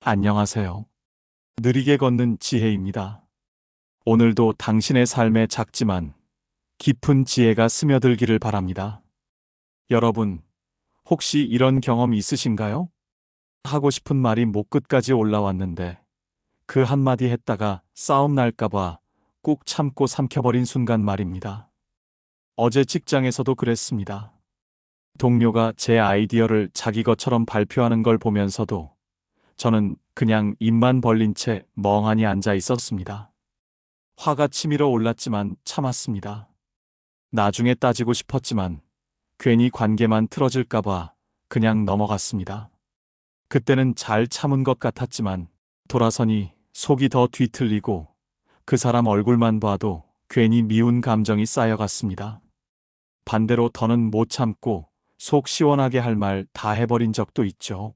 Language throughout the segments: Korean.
안녕하세요. 느리게 걷는 지혜입니다. 오늘도 당신의 삶에 작지만 깊은 지혜가 스며들기를 바랍니다. 여러분, 혹시 이런 경험 있으신가요? 하고 싶은 말이 목 끝까지 올라왔는데 그 한마디 했다가 싸움 날까봐 꾹 참고 삼켜버린 순간 말입니다. 어제 직장에서도 그랬습니다. 동료가 제 아이디어를 자기 것처럼 발표하는 걸 보면서도 저는 그냥 입만 벌린 채 멍하니 앉아 있었습니다. 화가 치밀어 올랐지만 참았습니다. 나중에 따지고 싶었지만 괜히 관계만 틀어질까봐 그냥 넘어갔습니다. 그때는 잘 참은 것 같았지만 돌아서니 속이 더 뒤틀리고 그 사람 얼굴만 봐도 괜히 미운 감정이 쌓여갔습니다. 반대로 더는 못 참고 속 시원하게 할 말 다 해버린 적도 있죠.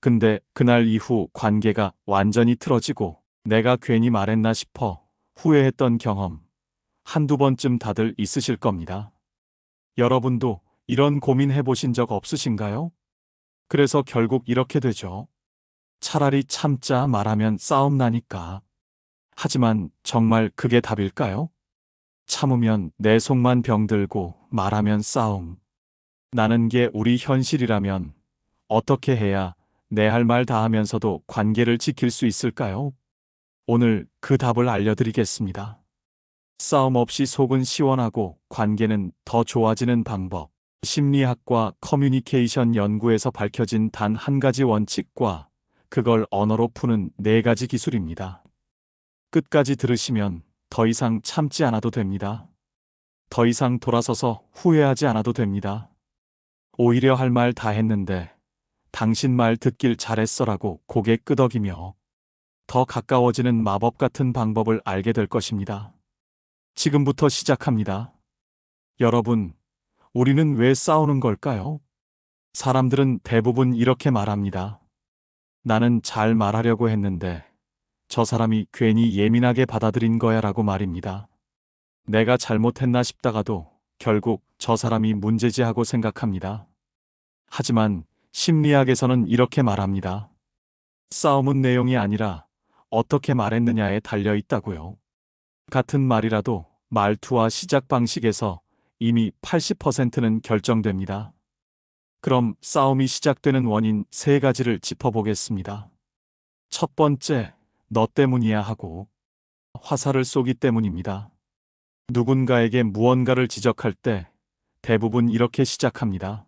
근데 그날 이후 관계가 완전히 틀어지고 내가 괜히 말했나 싶어 후회했던 경험 한두 번쯤 다들 있으실 겁니다. 여러분도 이런 고민 해보신 적 없으신가요? 그래서 결국 이렇게 되죠. 차라리 참자 말하면 싸움 나니까. 하지만 정말 그게 답일까요? 참으면 내 속만 병들고 말하면 싸움. 나는 게 우리 현실이라면 어떻게 해야 내 할 말 다 하면서도 관계를 지킬 수 있을까요? 오늘 그 답을 알려드리겠습니다. 싸움 없이 속은 시원하고 관계는 더 좋아지는 방법. 심리학과 커뮤니케이션 연구에서 밝혀진 단 한 가지 원칙과 그걸 언어로 푸는 네 가지 기술입니다. 끝까지 들으시면 더 이상 참지 않아도 됩니다. 더 이상 돌아서서 후회하지 않아도 됩니다. 오히려 할 말 다 했는데 당신 말 듣길 잘했어라고 고개 끄덕이며 더 가까워지는 마법 같은 방법을 알게 될 것입니다. 지금부터 시작합니다. 여러분, 우리는 왜 싸우는 걸까요? 사람들은 대부분 이렇게 말합니다. 나는 잘 말하려고 했는데 저 사람이 괜히 예민하게 받아들인 거야 라고 말입니다. 내가 잘못했나 싶다가도 결국 저 사람이 문제지 하고 생각합니다. 하지만 심리학에서는 이렇게 말합니다. 싸움은 내용이 아니라 어떻게 말했느냐에 달려 있다고요. 같은 말이라도 말투와 시작 방식에서 이미 80%는 결정됩니다. 그럼 싸움이 시작되는 원인 세 가지를 짚어보겠습니다. 첫 번째, 너 때문이야 하고 화살을 쏘기 때문입니다. 누군가에게 무언가를 지적할 때 대부분 이렇게 시작합니다.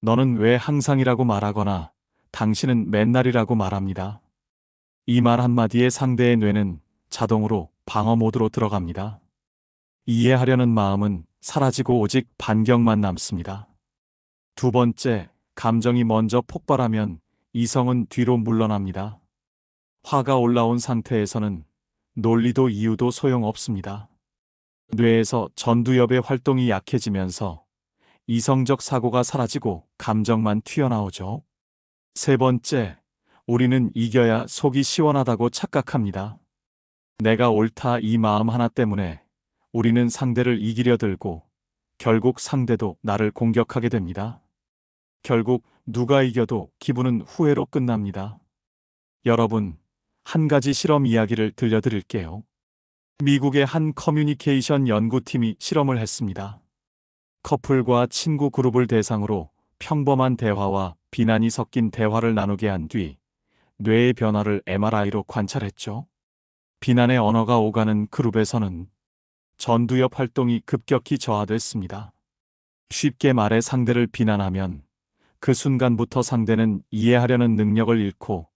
너는 왜 항상이라고 말하거나 당신은 맨날이라고 말합니다. 이 말 한마디에 상대의 뇌는 자동으로 방어 모드로 들어갑니다. 이해하려는 마음은 사라지고 오직 반격만 남습니다. 두 번째, 감정이 먼저 폭발하면 이성은 뒤로 물러납니다. 화가 올라온 상태에서는 논리도 이유도 소용없습니다. 뇌에서 전두엽의 활동이 약해지면서 이성적 사고가 사라지고 감정만 튀어나오죠. 세 번째, 우리는 이겨야 속이 시원하다고 착각합니다. 내가 옳다 이 마음 하나 때문에 우리는 상대를 이기려 들고 결국 상대도 나를 공격하게 됩니다. 결국 누가 이겨도 기분은 후회로 끝납니다. 여러분, 한 가지 실험 이야기를 들려드릴게요. 미국의 한 커뮤니케이션 연구팀이 실험을 했습니다. 커플과 친구 그룹을 대상으로 평범한 대화와 비난이 섞인 대화를 나누게 한 뒤 뇌의 변화를 MRI로 관찰했죠. 비난의 언어가 오가는 그룹에서는 전두엽 활동이 급격히 저하됐습니다. 쉽게 말해 상대를 비난하면 그 순간부터 상대는 이해하려는 능력을 잃고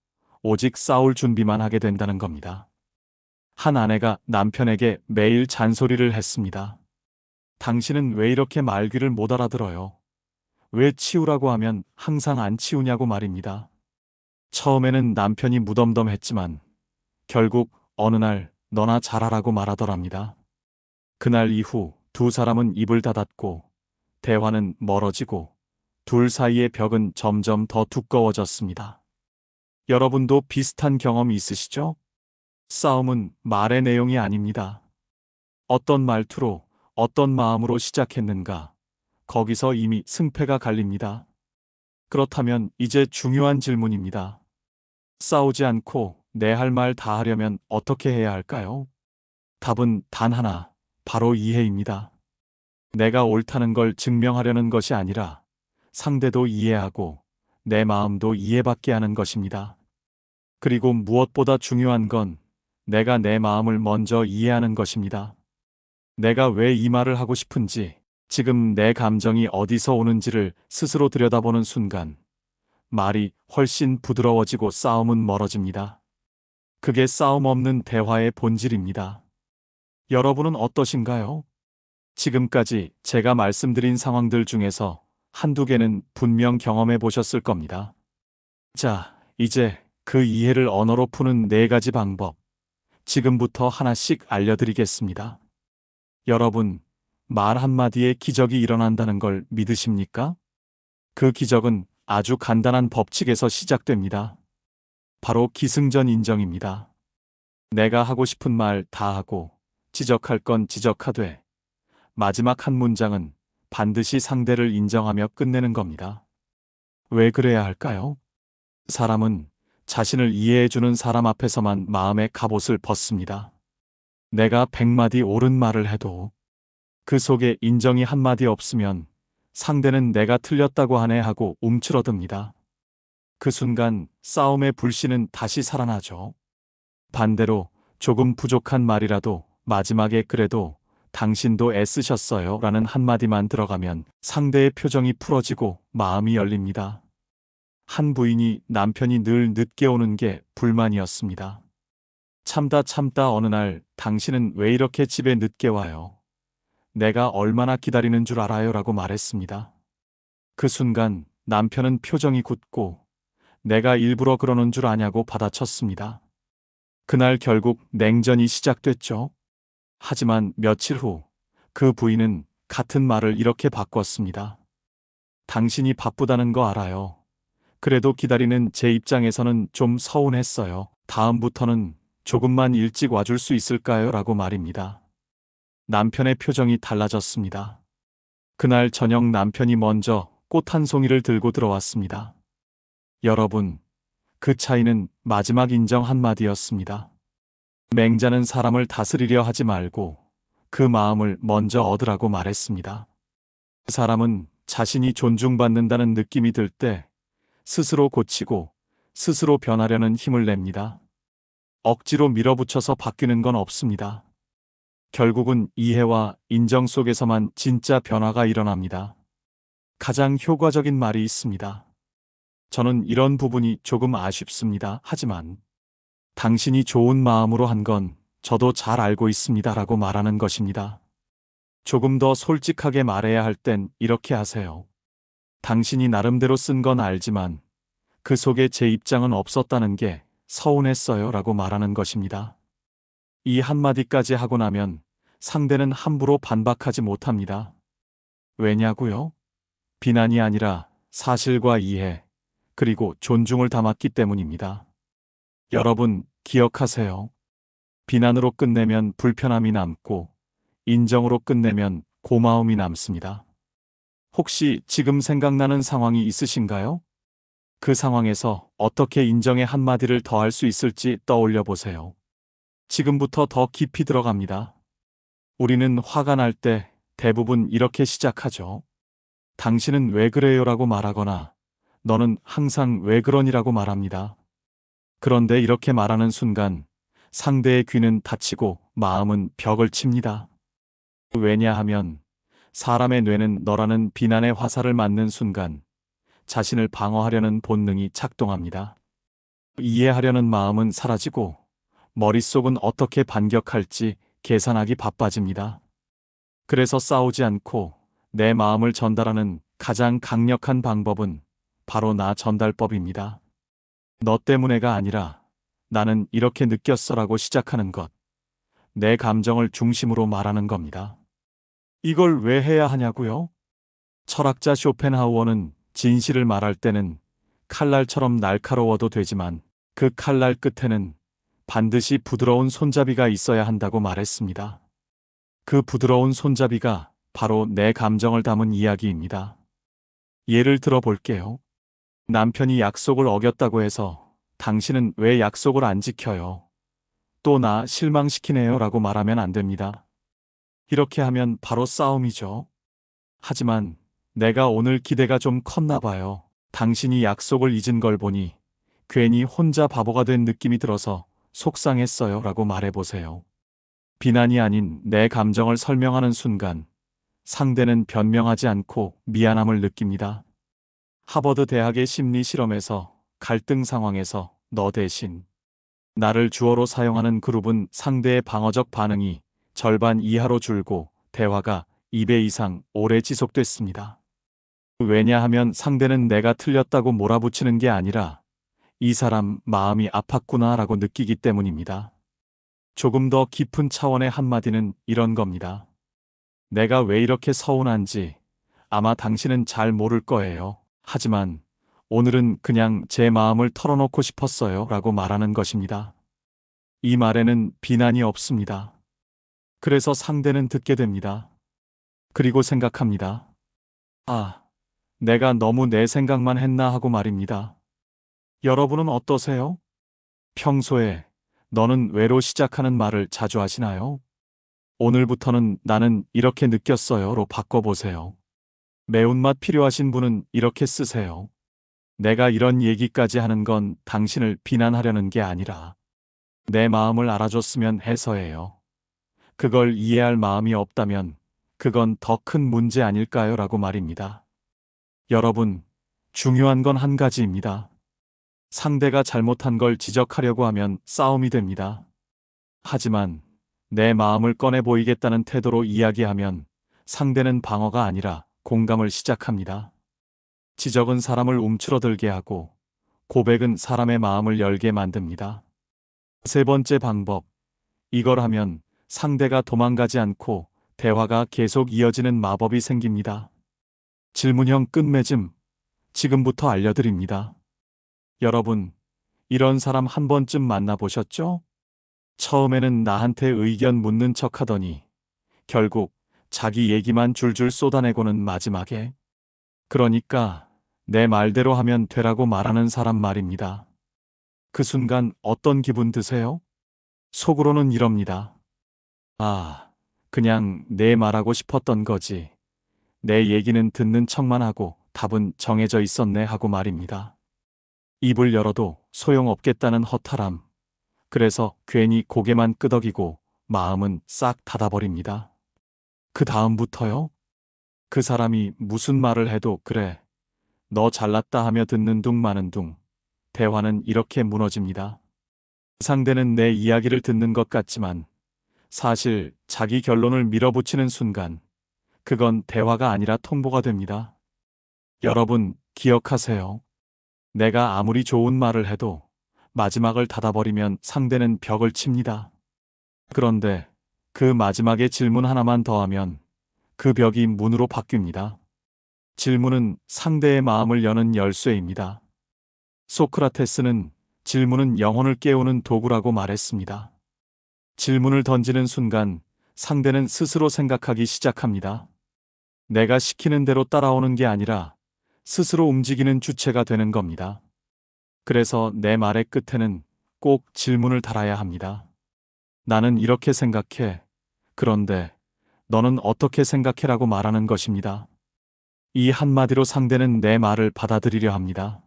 오직 싸울 준비만 하게 된다는 겁니다. 한 아내가 남편에게 매일 잔소리를 했습니다. 당신은 왜 이렇게 말귀를 못 알아들어요? 왜 치우라고 하면 항상 안 치우냐고 말입니다. 처음에는 남편이 무덤덤했지만 결국 어느 날 너나 잘하라고 말하더랍니다. 그날 이후 두 사람은 입을 닫았고 대화는 멀어지고 둘 사이의 벽은 점점 더 두꺼워졌습니다. 여러분도 비슷한 경험이 있으시죠? 싸움은 말의 내용이 아닙니다. 어떤 말투로 어떤 마음으로 시작했는가, 거기서 이미 승패가 갈립니다. 그렇다면 이제 중요한 질문입니다. 싸우지 않고 내 할 말 다 하려면 어떻게 해야 할까요? 답은 단 하나, 바로 이해입니다. 내가 옳다는 걸 증명하려는 것이 아니라 상대도 이해하고 내 마음도 이해받게 하는 것입니다. 그리고 무엇보다 중요한 건 내가 내 마음을 먼저 이해하는 것입니다. 내가 왜 이 말을 하고 싶은지, 지금 내 감정이 어디서 오는지를 스스로 들여다보는 순간 말이 훨씬 부드러워지고 싸움은 멀어집니다. 그게 싸움 없는 대화의 본질입니다. 여러분은 어떠신가요? 지금까지 제가 말씀드린 상황들 중에서 한두 개는 분명 경험해 보셨을 겁니다. 자, 이제 그 이해를 언어로 푸는 4가지 방법, 지금부터 하나씩 알려드리겠습니다. 여러분, 말 한마디에 기적이 일어난다는 걸 믿으십니까? 그 기적은 아주 간단한 법칙에서 시작됩니다. 바로 기승전 인정입니다. 내가 하고 싶은 말 다 하고 지적할 건 지적하되 마지막 한 문장은 반드시 상대를 인정하며 끝내는 겁니다. 왜 그래야 할까요? 사람은 자신을 이해해주는 사람 앞에서만 마음의 갑옷을 벗습니다. 내가 100마디 옳은 말을 해도 그 속에 인정이 한마디 없으면 상대는 내가 틀렸다고 하네 하고 움츠러듭니다. 그 순간 싸움의 불씨는 다시 살아나죠. 반대로 조금 부족한 말이라도 마지막에 그래도 당신도 애쓰셨어요 라는 한마디만 들어가면 상대의 표정이 풀어지고 마음이 열립니다. 한 부인이 남편이 늘 늦게 오는 게 불만이었습니다. 참다 어느 날 당신은 왜 이렇게 집에 늦게 와요? 내가 얼마나 기다리는 줄 알아요? 라고 말했습니다. 그 순간 남편은 표정이 굳고 내가 일부러 그러는 줄 아냐고 받아쳤습니다. 그날 결국 냉전이 시작됐죠. 하지만 며칠 후 그 부인은 같은 말을 이렇게 바꿨습니다. 당신이 바쁘다는 거 알아요. 그래도 기다리는 제 입장에서는 좀 서운했어요. 다음부터는 조금만 일찍 와줄 수 있을까요? 라고 말입니다. 남편의 표정이 달라졌습니다. 그날 저녁 남편이 먼저 꽃 한 송이를 들고 들어왔습니다. 여러분, 그 차이는 마지막 인정 한마디였습니다. 맹자는 사람을 다스리려 하지 말고 그 마음을 먼저 얻으라고 말했습니다. 사람은 자신이 존중받는다는 느낌이 들 때 스스로 고치고 스스로 변하려는 힘을 냅니다. 억지로 밀어붙여서 바뀌는 건 없습니다. 결국은 이해와 인정 속에서만 진짜 변화가 일어납니다. 가장 효과적인 말이 있습니다. 저는 이런 부분이 조금 아쉽습니다. 하지만 당신이 좋은 마음으로 한 건 저도 잘 알고 있습니다. 라고 말하는 것입니다. 조금 더 솔직하게 말해야 할 땐 이렇게 하세요. 당신이 나름대로 쓴 건 알지만 그 속에 제 입장은 없었다는 게 서운했어요. 라고 말하는 것입니다. 이 한마디까지 하고 나면 상대는 함부로 반박하지 못합니다. 왜냐고요? 비난이 아니라 사실과 이해, 그리고 존중을 담았기 때문입니다. 여러분, 기억하세요. 비난으로 끝내면 불편함이 남고 인정으로 끝내면 고마움이 남습니다. 혹시 지금 생각나는 상황이 있으신가요? 그 상황에서 어떻게 인정의 한마디를 더 할 수 있을지 떠올려 보세요. 지금부터 더 깊이 들어갑니다. 우리는 화가 날 때 대부분 이렇게 시작하죠. 당신은 왜 그래요? 라고 말하거나 너는 항상 왜 그러니라고 말합니다. 그런데 이렇게 말하는 순간 상대의 귀는 닫히고 마음은 벽을 칩니다. 왜냐하면 사람의 뇌는 너라는 비난의 화살을 맞는 순간 자신을 방어하려는 본능이 작동합니다. 이해하려는 마음은 사라지고 머릿속은 어떻게 반격할지 계산하기 바빠집니다. 그래서 싸우지 않고 내 마음을 전달하는 가장 강력한 방법은 바로 나 전달법입니다. 너 때문에가 아니라 나는 이렇게 느꼈어라고 시작하는 것. 내 감정을 중심으로 말하는 겁니다. 이걸 왜 해야 하냐고요? 철학자 쇼펜하우어는 진실을 말할 때는 칼날처럼 날카로워도 되지만 그 칼날 끝에는 반드시 부드러운 손잡이가 있어야 한다고 말했습니다. 그 부드러운 손잡이가 바로 내 감정을 담은 이야기입니다. 예를 들어 볼게요. 남편이 약속을 어겼다고 해서 당신은 왜 약속을 안 지켜요? 또 나 실망시키네요 라고 말하면 안 됩니다. 이렇게 하면 바로 싸움이죠. 하지만 내가 오늘 기대가 좀 컸나 봐요. 당신이 약속을 잊은 걸 보니 괜히 혼자 바보가 된 느낌이 들어서 속상했어요 라고 말해보세요. 비난이 아닌 내 감정을 설명하는 순간 상대는 변명하지 않고 미안함을 느낍니다. 하버드 대학의 심리 실험에서 갈등 상황에서 너 대신 나를 주어로 사용하는 그룹은 상대의 방어적 반응이 절반 이하로 줄고 대화가 2배 이상 오래 지속됐습니다. 왜냐하면 상대는 내가 틀렸다고 몰아붙이는 게 아니라 이 사람 마음이 아팠구나 라고 느끼기 때문입니다. 조금 더 깊은 차원의 한마디는 이런 겁니다. 내가 왜 이렇게 서운한지 아마 당신은 잘 모를 거예요. 하지만 오늘은 그냥 제 마음을 털어놓고 싶었어요 라고 말하는 것입니다. 이 말에는 비난이 없습니다. 그래서 상대는 듣게 됩니다. 그리고 생각합니다. 아, 내가 너무 내 생각만 했나 하고 말입니다. 여러분은 어떠세요? 평소에 너는 왜로 시작하는 말을 자주 하시나요? 오늘부터는 나는 이렇게 느꼈어요로 바꿔보세요. 매운맛 필요하신 분은 이렇게 쓰세요. 내가 이런 얘기까지 하는 건 당신을 비난하려는 게 아니라 내 마음을 알아줬으면 해서예요. 그걸 이해할 마음이 없다면 그건 더 큰 문제 아닐까요? 라고 말입니다. 여러분, 중요한 건 한 가지입니다. 상대가 잘못한 걸 지적하려고 하면 싸움이 됩니다. 하지만 내 마음을 꺼내 보이겠다는 태도로 이야기하면 상대는 방어가 아니라 공감을 시작합니다. 지적은 사람을 움츠러들게 하고 고백은 사람의 마음을 열게 만듭니다. 세 번째 방법, 이걸 하면 상대가 도망가지 않고 대화가 계속 이어지는 마법이 생깁니다. 질문형 끝맺음, 지금부터 알려드립니다. 여러분, 이런 사람 한 번쯤 만나보셨죠? 처음에는 나한테 의견 묻는 척 하더니 결국 자기 얘기만 줄줄 쏟아내고는 마지막에 그러니까 내 말대로 하면 되라고 말하는 사람 말입니다. 그 순간 어떤 기분 드세요? 속으로는 이럽니다. 아, 그냥 내 말하고 싶었던 거지. 내 얘기는 듣는 척만 하고 답은 정해져 있었네 하고 말입니다. 입을 열어도 소용없겠다는 허탈함. 그래서 괜히 고개만 끄덕이고 마음은 싹 닫아버립니다. 그 다음부터요? 그 사람이 무슨 말을 해도 그래, 너 잘났다 하며 듣는 둥 마는 둥. 대화는 이렇게 무너집니다. 상대는 내 이야기를 듣는 것 같지만 사실 자기 결론을 밀어붙이는 순간 그건 대화가 아니라 통보가 됩니다. 여러분, 기억하세요. 내가 아무리 좋은 말을 해도 마지막을 닫아버리면 상대는 벽을 칩니다. 그런데 그 마지막에 질문 하나만 더하면 그 벽이 문으로 바뀝니다. 질문은 상대의 마음을 여는 열쇠입니다. 소크라테스는 질문은 영혼을 깨우는 도구라고 말했습니다. 질문을 던지는 순간 상대는 스스로 생각하기 시작합니다. 내가 시키는 대로 따라오는 게 아니라 스스로 움직이는 주체가 되는 겁니다. 그래서 내 말의 끝에는 꼭 질문을 달아야 합니다. 나는 이렇게 생각해. 그런데 너는 어떻게 생각해라고 말하는 것입니다. 이 한마디로 상대는 내 말을 받아들이려 합니다.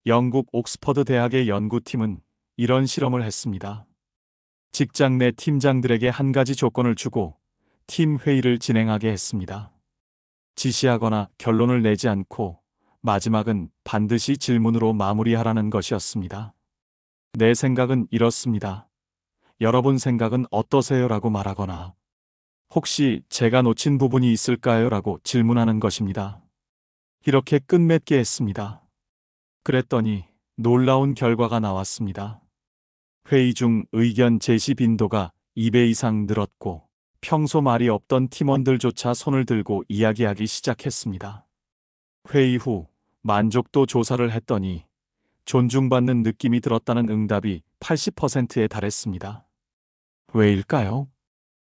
영국 옥스퍼드 대학의 연구팀은 이런 실험을 했습니다. 직장 내 팀장들에게 한 가지 조건을 주고 팀 회의를 진행하게 했습니다. 지시하거나 결론을 내지 않고 마지막은 반드시 질문으로 마무리하라는 것이었습니다. 내 생각은 이렇습니다. 여러분 생각은 어떠세요? 라고 말하거나 혹시 제가 놓친 부분이 있을까요? 라고 질문하는 것입니다. 이렇게 끝맺게 했습니다. 그랬더니 놀라운 결과가 나왔습니다. 회의 중 의견 제시 빈도가 2배 이상 늘었고 평소 말이 없던 팀원들조차 손을 들고 이야기하기 시작했습니다. 회의 후 만족도 조사를 했더니 존중받는 느낌이 들었다는 응답이 80%에 달했습니다. 왜일까요?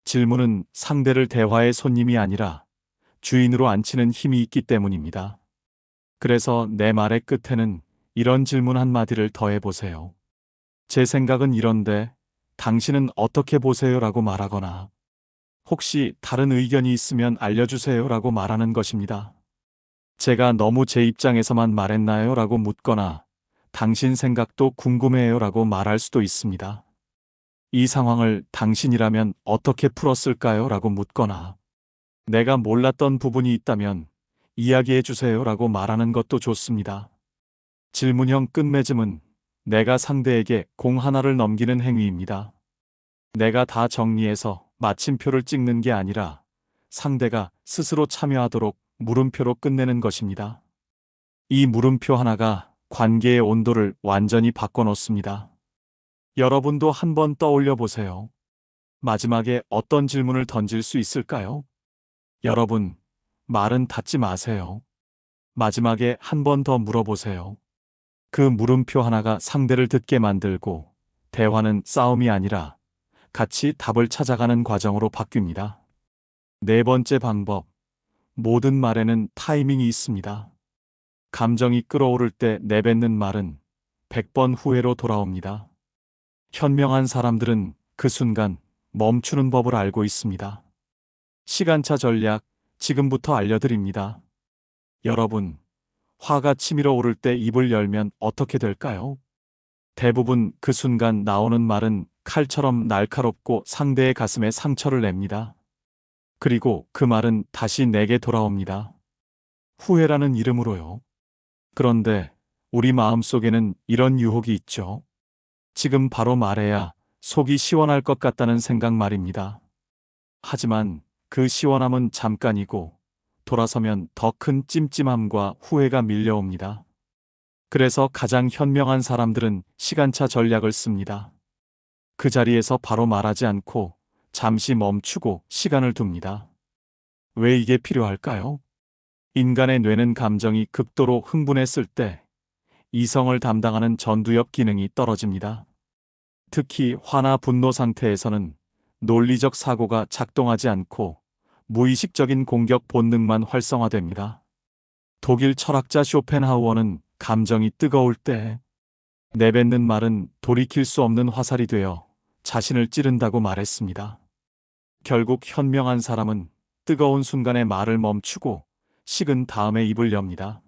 질문은 상대를 대화의 손님이 아니라 주인으로 앉히는 힘이 있기 때문입니다. 그래서 내 말의 끝에는 이런 질문 한마디를 더해보세요. 제 생각은 이런데 당신은 어떻게 보세요? 라고 말하거나 혹시 다른 의견이 있으면 알려주세요 라고 말하는 것입니다. 제가 너무 제 입장에서만 말했나요? 라고 묻거나 당신 생각도 궁금해요 라고 말할 수도 있습니다. 이 상황을 당신이라면 어떻게 풀었을까요? 라고 묻거나 내가 몰랐던 부분이 있다면 이야기해 주세요 라고 말하는 것도 좋습니다. 질문형 끝맺음은 내가 상대에게 공 하나를 넘기는 행위입니다. 내가 다 정리해서 마침표를 찍는 게 아니라 상대가 스스로 참여하도록 물음표로 끝내는 것입니다. 이 물음표 하나가 관계의 온도를 완전히 바꿔놓습니다. 여러분도 한번 떠올려 보세요. 마지막에 어떤 질문을 던질 수 있을까요? 여러분, 말은 닫지 마세요. 마지막에 한 번 더 물어보세요. 그 물음표 하나가 상대를 듣게 만들고 대화는 싸움이 아니라 같이 답을 찾아가는 과정으로 바뀝니다. 네 번째 방법. 모든 말에는 타이밍이 있습니다. 감정이 끌어오를 때 내뱉는 말은 100번 후회로 돌아옵니다. 현명한 사람들은 그 순간 멈추는 법을 알고 있습니다. 시간차 전략, 지금부터 알려드립니다. 여러분, 화가 치밀어 오를 때 입을 열면 어떻게 될까요? 대부분 그 순간 나오는 말은 칼처럼 날카롭고 상대의 가슴에 상처를 냅니다. 그리고 그 말은 다시 내게 돌아옵니다. 후회라는 이름으로요. 그런데 우리 마음속에는 이런 유혹이 있죠. 지금 바로 말해야 속이 시원할 것 같다는 생각 말입니다. 하지만 그 시원함은 잠깐이고 돌아서면 더 큰 찜찜함과 후회가 밀려옵니다. 그래서 가장 현명한 사람들은 시간차 전략을 씁니다. 그 자리에서 바로 말하지 않고 잠시 멈추고 시간을 둡니다. 왜 이게 필요할까요? 인간의 뇌는 감정이 극도로 흥분했을 때 이성을 담당하는 전두엽 기능이 떨어집니다. 특히 화나 분노 상태에서는 논리적 사고가 작동하지 않고 무의식적인 공격 본능만 활성화됩니다. 독일 철학자 쇼펜하우어는 감정이 뜨거울 때 내뱉는 말은 돌이킬 수 없는 화살이 되어 자신을 찌른다고 말했습니다. 결국 현명한 사람은 뜨거운 순간에 말을 멈추고 식은 다음에 입을 엽니다.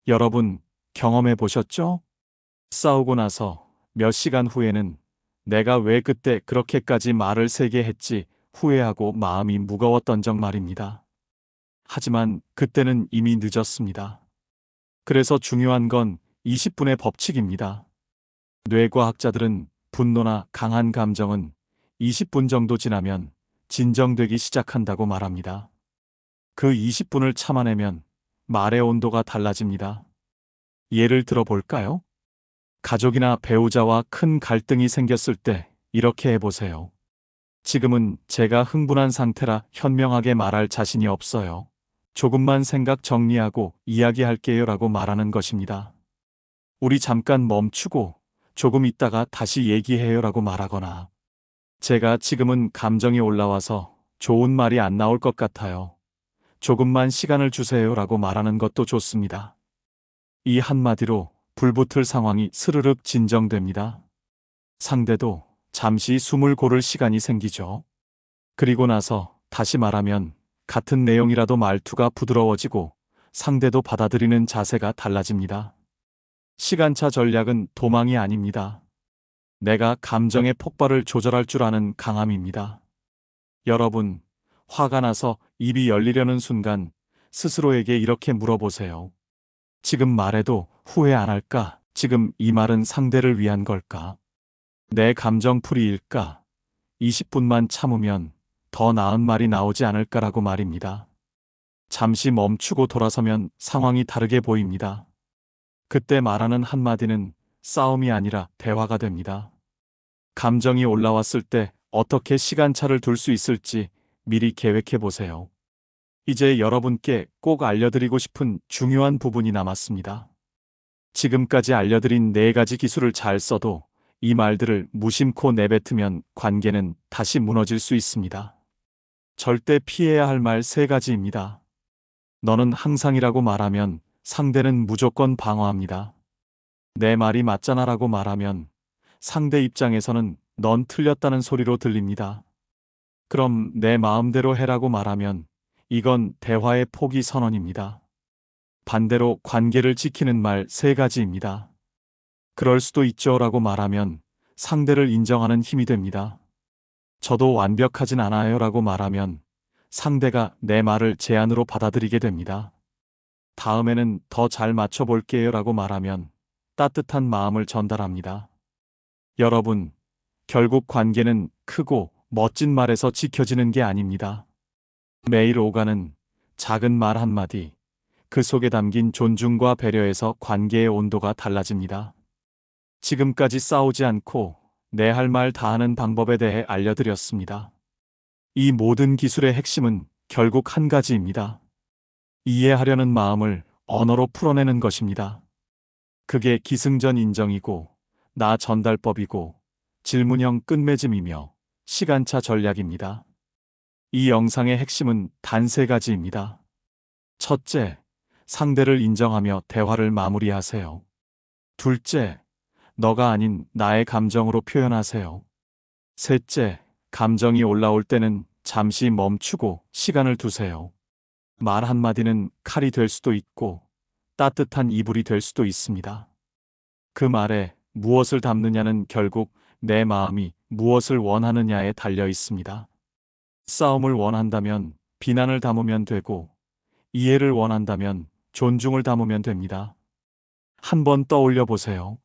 여러분, 경험해 보셨죠? 싸우고 나서 몇 시간 후에는 내가 왜 그때 그렇게까지 말을 세게 했지 후회하고 마음이 무거웠던 적 말입니다. 하지만 그때는 이미 늦었습니다. 그래서 중요한 건 20분의 법칙입니다. 뇌과학자들은 분노나 강한 감정은 20분 정도 지나면 진정되기 시작한다고 말합니다. 그 20분을 참아내면 말의 온도가 달라집니다. 예를 들어 볼까요? 가족이나 배우자와 큰 갈등이 생겼을 때 이렇게 해보세요. 지금은 제가 흥분한 상태라 현명하게 말할 자신이 없어요. 조금만 생각 정리하고 이야기할게요 라고 말하는 것입니다. 우리 잠깐 멈추고 조금 있다가 다시 얘기해요 라고 말하거나 제가 지금은 감정이 올라와서 좋은 말이 안 나올 것 같아요. 조금만 시간을 주세요 라고 말하는 것도 좋습니다. 이 한마디로 불붙을 상황이 스르륵 진정됩니다. 상대도 잠시 숨을 고를 시간이 생기죠. 그리고 나서 다시 말하면 같은 내용이라도 말투가 부드러워지고 상대도 받아들이는 자세가 달라집니다. 시간차 전략은 도망이 아닙니다. 내가 감정의 폭발을 조절할 줄 아는 강함입니다. 여러분, 화가 나서 입이 열리려는 순간 스스로에게 이렇게 물어보세요. 지금 말해도 후회 안 할까? 지금 이 말은 상대를 위한 걸까? 내 감정풀이일까? 20분만 참으면 더 나은 말이 나오지 않을까라고 말입니다. 잠시 멈추고 돌아서면 상황이 다르게 보입니다. 그때 말하는 한마디는 싸움이 아니라 대화가 됩니다. 감정이 올라왔을 때 어떻게 시간차를 둘 수 있을지 미리 계획해 보세요. 이제 여러분께 꼭 알려드리고 싶은 중요한 부분이 남았습니다. 지금까지 알려드린 4가지 기술을 잘 써도 이 말들을 무심코 내뱉으면 관계는 다시 무너질 수 있습니다. 절대 피해야 할 말 3가지입니다. 너는 항상이라고 말하면 상대는 무조건 방어합니다. 내 말이 맞잖아라고 말하면 상대 입장에서는 넌 틀렸다는 소리로 들립니다. 그럼 내 마음대로 해라고 말하면 이건 대화의 포기 선언입니다. 반대로 관계를 지키는 말 세 가지입니다. 그럴 수도 있죠라고 말하면 상대를 인정하는 힘이 됩니다. 저도 완벽하진 않아요라고 말하면 상대가 내 말을 제안으로 받아들이게 됩니다. 다음에는 더 잘 맞춰볼게요라고 말하면 따뜻한 마음을 전달합니다. 여러분, 결국 관계는 크고 멋진 말에서 지켜지는 게 아닙니다. 매일 오가는 작은 말 한마디, 그 속에 담긴 존중과 배려에서 관계의 온도가 달라집니다. 지금까지 싸우지 않고 내 할 말 다 하는 방법에 대해 알려드렸습니다. 이 모든 기술의 핵심은 결국 한 가지입니다. 이해하려는 마음을 언어로 풀어내는 것입니다. 그게 기승전 인정이고, 나 전달법이고, 질문형 끝맺음이며 시간차 전략입니다. 이 영상의 핵심은 단 세 가지입니다. 첫째, 상대를 인정하며 대화를 마무리하세요. 둘째, 너가 아닌 나의 감정으로 표현하세요. 셋째, 감정이 올라올 때는 잠시 멈추고 시간을 두세요. 말 한마디는 칼이 될 수도 있고 따뜻한 이불이 될 수도 있습니다. 그 말에 무엇을 담느냐는 결국 내 마음이 무엇을 원하느냐에 달려 있습니다. 싸움을 원한다면 비난을 담으면 되고, 이해를 원한다면 존중을 담으면 됩니다. 한번 떠올려 보세요.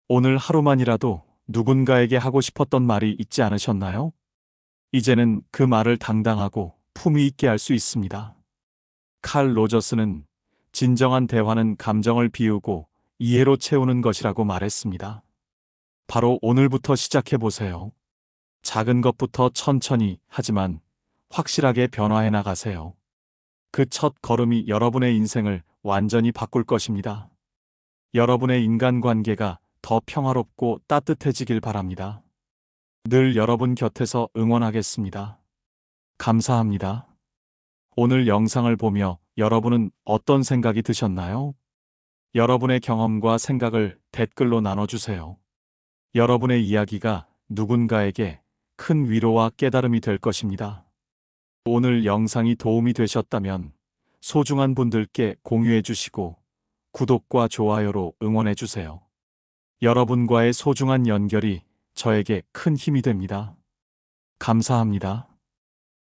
오늘 하루만이라도 누군가에게 하고 싶었던 말이 있지 않으셨나요? 이제는 그 말을 당당하고 품위 있게 할 수 있습니다. 칼 로저스는 진정한 대화는 감정을 비우고 이해로 채우는 것이라고 말했습니다. 바로 오늘부터 시작해 보세요. 작은 것부터 천천히 하지만 확실하게 변화해 나가세요. 그 첫 걸음이 여러분의 인생을 완전히 바꿀 것입니다. 여러분의 인간관계가 더 평화롭고 따뜻해지길 바랍니다. 늘 여러분 곁에서 응원하겠습니다. 감사합니다. 오늘 영상을 보며 여러분은 어떤 생각이 드셨나요? 여러분의 경험과 생각을 댓글로 나눠주세요. 여러분의 이야기가 누군가에게 큰 위로와 깨달음이 될 것입니다. 오늘 영상이 도움이 되셨다면 소중한 분들께 공유해 주시고 구독과 좋아요로 응원해 주세요. 여러분과의 소중한 연결이 저에게 큰 힘이 됩니다. 감사합니다.